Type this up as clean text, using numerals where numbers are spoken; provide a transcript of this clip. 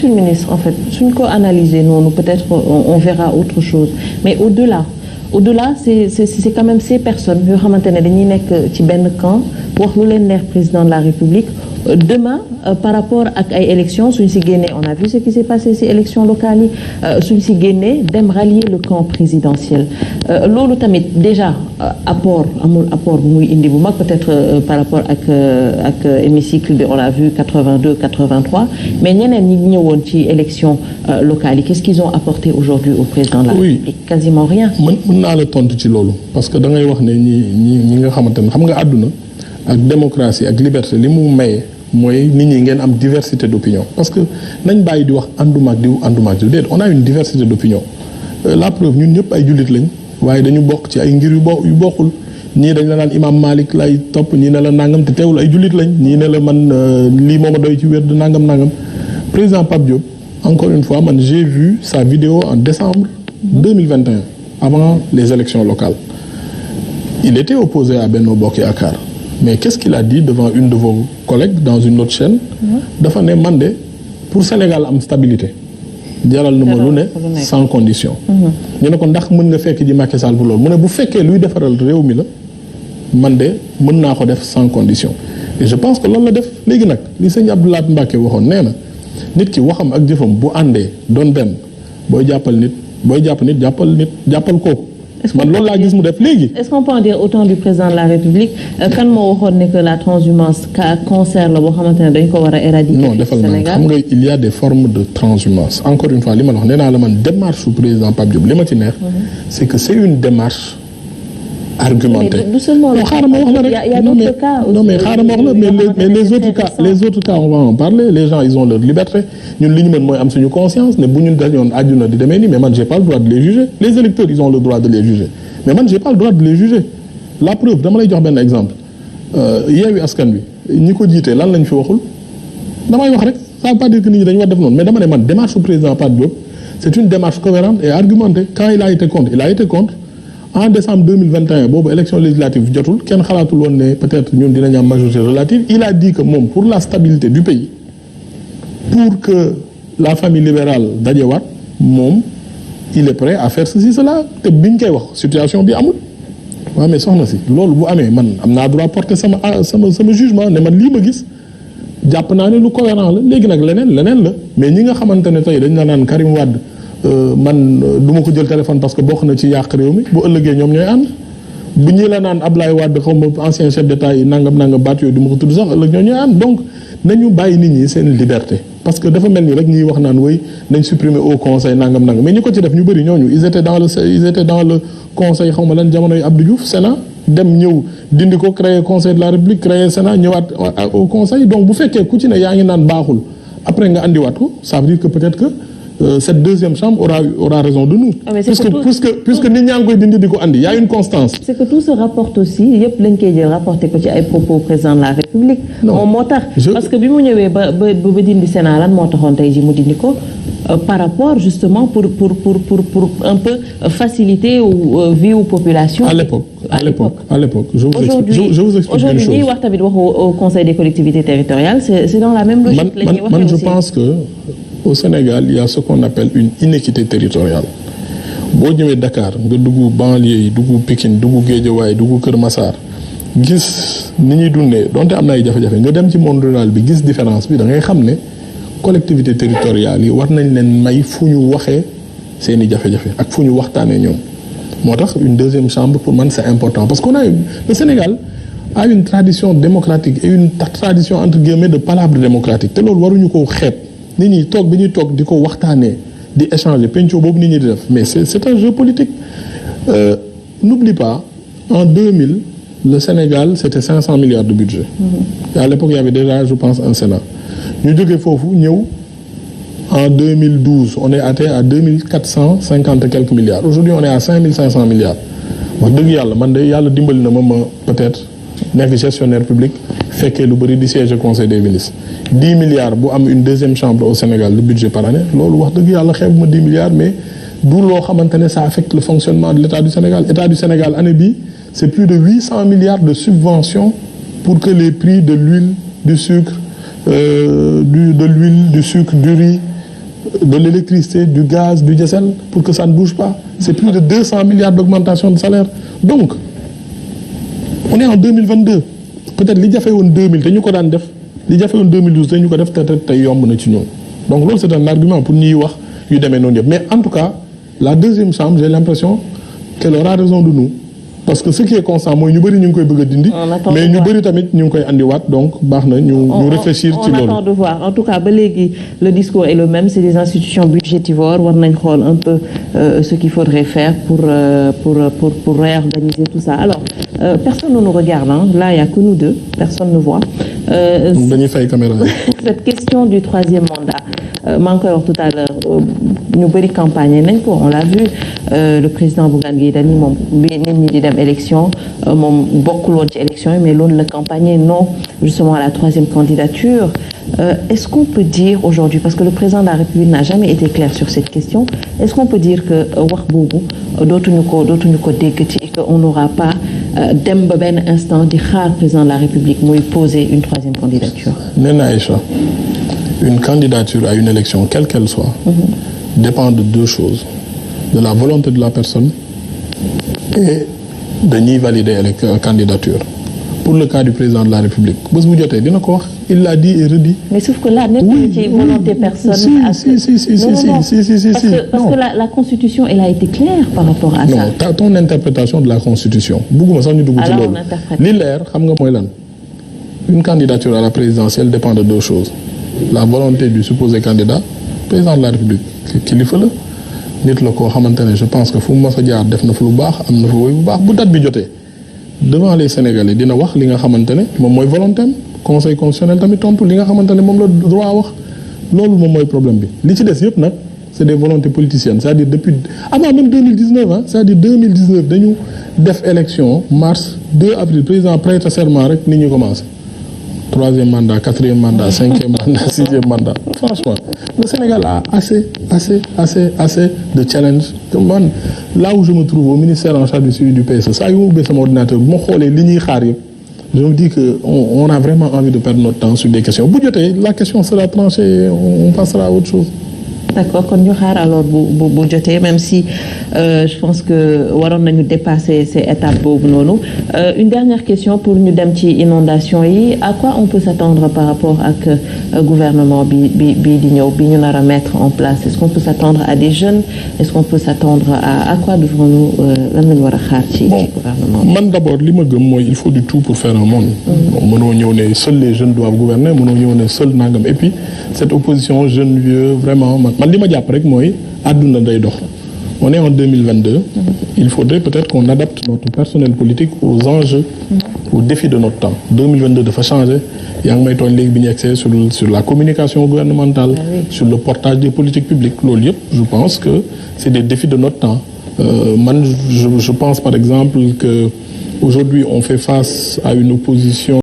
Monsieur le ministre, en fait suñ ko analyser noonu peut-être on verra autre chose mais au-delà c'est quand même ces personnes yoo xamante ne dañuy nekk ci benn camp wax lu leen neex président de la République demain par rapport ak ay élections suñ si génnee on a vu ce qui s'est passé si élections locales yi suñ si génnee dem rallier le camp présidentiel loolu tamit déjà amul apport bu muy indi bu mag peut-être par rapport ak hémicycle bi on a vu 82 83 mais ñeneen ñi ñëwoon ci élections locales yi qu'est-ce qu'ils ont apporté aujourd'hui au président de la République quasiment rien. mën naa la tontu ci loolu parce que da ngay wax ne ñi nga xamante ne xam nga àdduna ak démocratie ak liberté li mu maye mooy nit ñi ngeen am diversité d'opinion parce que nañ bàyyi di wax ànduma ak diw déet on a une diversité d'opinion la preuve ñun ñëpp ay jullit lañ waaye dañu bokk ci ay ngir yu bokkul ñii dañ la naan imam Malik lay topp ñii ne la nangam te teewul ay jullit lañ ñii ne la man lii moo ma doy ci wér de nangam président Pape Diop encore une fois man j'ai vu sa vidéo en décembre 2021 avant les élections locales il était opposé à Benno Bokk Yaakaar mais qu'est-ce qu'il a dit devant une de vos collègues dans une autre chaîne dafa ne man de pour Sénégal am stabilité jaral na ma lu ne sans condition ñu ne ko ndax mën nga fekk ji Macky Sall bu loolu mu ne bu fekkee luy defaral réew mi la man de mën naa ko def sans condition et je pense que loolu la def léegi nag li sëñ Abdoulaye Mbacké waxoon nee na nit ki waxam ak jëfam bu àndee doon benn booy jàpp nit jàppal kooku man loolu laa gis mu def léegi. Est-ce qu'on peut en dire autant du président de la République kan moo waxoon ne que la transhumance cancer la boo xamante ne dañ ko war a éradiquer. non defal naa xam nga il y a des formes de transhumance encore une fois li ma la wax nee naa la man démarche su président Pape Diop li ma ci neex. c'est que c'est une démarche argumentée. mais seulement le xaaral ma wax la rek il y a d'autres cas aussi. non mais xaaral ma wax la mais les autres cas on va en parler les gens ils ont leur liberté ñun li ñu mën mooy am suñu conscience ne bu ñu dañoon àdduna di demee nii mais man j'ai pas le droit de les juger les électeurs ils ont le droit de les juger mais man j'ai pas le droit de les juger la preuve dama lay jox benn exemple Yewwi Askan Wi ñi ko jiitee lan lañ fi waxul damay wax rek ça veut pas dire que nit ñi dañu war def noonu mais dama ne man démarche su président Pape Diop c'est une démarche cohérente et argumentée quand il a été contre en décembre 2021 boobu élection législative jotul kenn xalaatul woon ne peut-être ñun dinañ am majorité relative il a dit que moom pour la stabilité du pays pour que la famille libérale dajewaat moom il est prêt à faire ceci cela te biñ koy wax situation bi amul waaw mais soxna si loolu bu amee man am naa droit porter sama jugement ne man lii ma gis jàpp naa ne lu cohérent la léegi nag leneen la mais ñi nga xamante ne tey dañ la naan Karim Wade man du ma ko jël téléphone parce que bokk na ci yàq réew mi bu ëllëgee ñoom ñooy ànd bu ñi la naan Ablaye Wade xaw ma ancien chef d'état yi nangam baat yooyu du ma ko tudd sax ëllëg ñoo ñooy ànd donc nañu bàyyi nit ñi seen liberté parce que dafa mel ni rek ñuy wax naan woy nañ supprimer au conseil nangam mais ñi ko ci def ñu bëri ñooñu ils étaient dans le conseil xaw ma lan jamonoy Abdou Diouf Sénat dem ñëw dindi ko créer conseil de la République créer Sénat ñëwaat au conseil donc bu fekkee ku ci ne yaa ngi naan baaxul après nga andiwaat ko ça veut dire que peut-être que cette deuxième chambre aura raison de nous. Ah, puisque nit ñaa ngi koy dindi di ko andi y a une constance. C'est que tout se rapporte aussi yëpp lañ koy jël rapporté ko ci ay propos président de la République. moom moo tax parce que bi mu ñëwee ba dindi Sénat lan moo taxoon tey ji mu dindi ko par rapport justement pour un peu faciliter vie aux populations. à l'époque je vous explique une chose. Aujourd'hui ñuy wax tamit wax au conseil des collectivités territoriales c'est dans la même logique. man je pense que. Au Sénégal, il y a ce qu'on appelle une inéquité territoriale. boo ñëwee Dakar nga dugg banlieue yi dugg Pikine dugg Guédiawaye dugg Kër Massar gis ni ñuy dundee donte am na ay jafe-jafe nga dem ci monde rural bi gis différence bi da ngay xam ne collectivité territoriale yi war nañ leen may fu ñu waxee seeni jafe-jafe ak fu ñu waxtaanee ñoom. moo tax une deuxième chambre pour man c'est important parce qu'on a le Sénégal a une tradition démocratique et une tradition entre guillemets de palabre démocratique te loolu waruñu ko xeeb. nit ñi toog bi ñuy toog di ko waxtaanee di échanger penco boobu nit ñi di def mais c'est un jeu politique n'oublie pas en 2000 le Sénégal c'était 500 milliards de budget et à l'époque il y avait déjà je pense un Sénat ñu jógee foofu ñëw en 2012 on est atteint à 2450 et quelques milliards aujourd'hui on est à 5500 milliards wax dëgg yàlla man de yàlla dimbali na ma peut-être nekk gestionnaire public fekkee lu bëri di siège conseil des ministres 10 milliards bu am une deuxième chambre au Sénégal de budget par année loolu wax dëgg yàlla xeebuma 10 milliards mais du loo xamante ne ça affecte le fonctionnement de l'État du Sénégal année bii c'est plus de 800 milliards de subventions pour que les prix de l'huile du sucre de l'huile du sucre du riz de l'électricité, du gaz, du diesel, pour que ça ne bouge pas. C'est plus de 200 milliards d'augmentation de salaire. Donc, on est en 2022. Peut-être li jafe woon 2000 te ñu ko daan def li jafe woon 2012 te ñu ko def te yomb na ci ñoom. Donc loolu c'est un argument pour ñuy wax yu demee noonu yëpp. Mais en tout cas, la deuxième chambre, j'ai l'impression qu'elle aura raison de nous. Parce que ce qui est constant mooy ñu bëri ñu ngi koy bëgg a dindi. mais ñu bëri tamit ñu ngi koy andiwaat donc baax na ñu réfléchir ci loolu. On attend de voir en tout cas ba léegi le discours est le même, c'est des institutions budgétivores war nañ xool un peu ce qu'il faudrait faire pour réorganiser tout ça. Alors personne ne nous regarde, hein. Là il y a que nous deux, personne ne voit. Donc dañuy fay caméra. Cette question du troisième mandat. maa ngi koy wax tout à l'heure ñu bëri campagne nañ ko, on l'a vu, le président Bougane Gueye Dany moom bi nit ñi di dem élection moom bokkul woon ci élection yi mais loolu la campagne non justement à la troisième candidature. Est-ce qu'on peut dire aujourd'hui, parce que le président de la République n'a jamais été clair sur cette question, est-ce qu'on peut dire que wax boobu dootuñu ko dégg ci et que on n'aura pas dem ba benn instant di xaar président de la République muy poser une troisième candidature? Nee na Aïcha, une candidature à une élection, quelle qu'elle soit, dépend de deux choses. De la volonté de la personne et de ñiy valider la candidature. Pour le cas du président de la République, bés bu jotee dina ko wax, il l'a dit et redit. Mais sauf que là, nekkul ci volonté personne. Si. Parce que la Constitution, elle a été claire par rapport à ça. Non, ton interprétation de la Constitution. Bugguma sax ñu dugg ci loolu. Li leer xam nga mooy lan. Une candidature à la présidentielle dépend de deux choses. La volonté du supposé candidat, président de la République kilifa la nit la koo xamante ne je pense que fu mu mës a jaar def na fa lu baax am na fa woy bu baax bu date bi jotee devant les Sénégalais dina wax li nga xamante ne moom mooy volonté am conseil constitutionnel tamit tontu li nga xamante ne moom la droit wax loolu moom mooy problème bi li ci des yëpp nag c'est des volontés politiciennes c'est-à-dire depuis avant même 2019 ah c'est-à-dire 2019 dañu def élection mars 2 avril président prête serment rek nit ñi commencé. Troisième mandat, quatrième mandat, cinquième mandat, sixième mandat. Franchement, le Sénégal a assez de challenge. Man, là où je me trouve au ministère en charge du suivi du PSE, ça y est, mon ordinateur, je me dis qu'on a vraiment envie de perdre notre temps sur des questions. La question sera tranchée, on passera à autre chose. D'accord, kon ñu xaar alors bu jotee même si je pense que waroon nañu dépasser ces étapes boobu noonu. Une dernière question pour ñu dem ci inondation yi, à quoi on peut s'attendre par rapport ak gouvernement bi di ñëw bi ñu nar a mettre en place? Est-ce qu'on peut s'attendre à des jeunes? Est-ce qu'on peut s'attendre à quoi devrons-nous lan lañu war a xaar ci gouvernement bi? Man d'abord li ma gëm mooy il faut du tout pour faire un monde. Mënoo ñëw ne seuls les jeunes doivent gouverner, mënoo ñëw ne seul nangam et puis cette opposition jeune vieux vraiment man li ma jàpp rek mooy àdduna day dox. On est en 2022. Il faudrait peut-être qu'on adapte notre personnel politique aux enjeux, aux défis de notre temps. 2022 dafa changer. Yaa ngi may tooñ léegi bi ñu yegsee sur la communication gouvernementale, sur le portage des politiques publiques. Loolu yëpp, je pense que c'est des défis de notre temps. Man, je pense par exemple que aujourd'hui on fait face à une opposition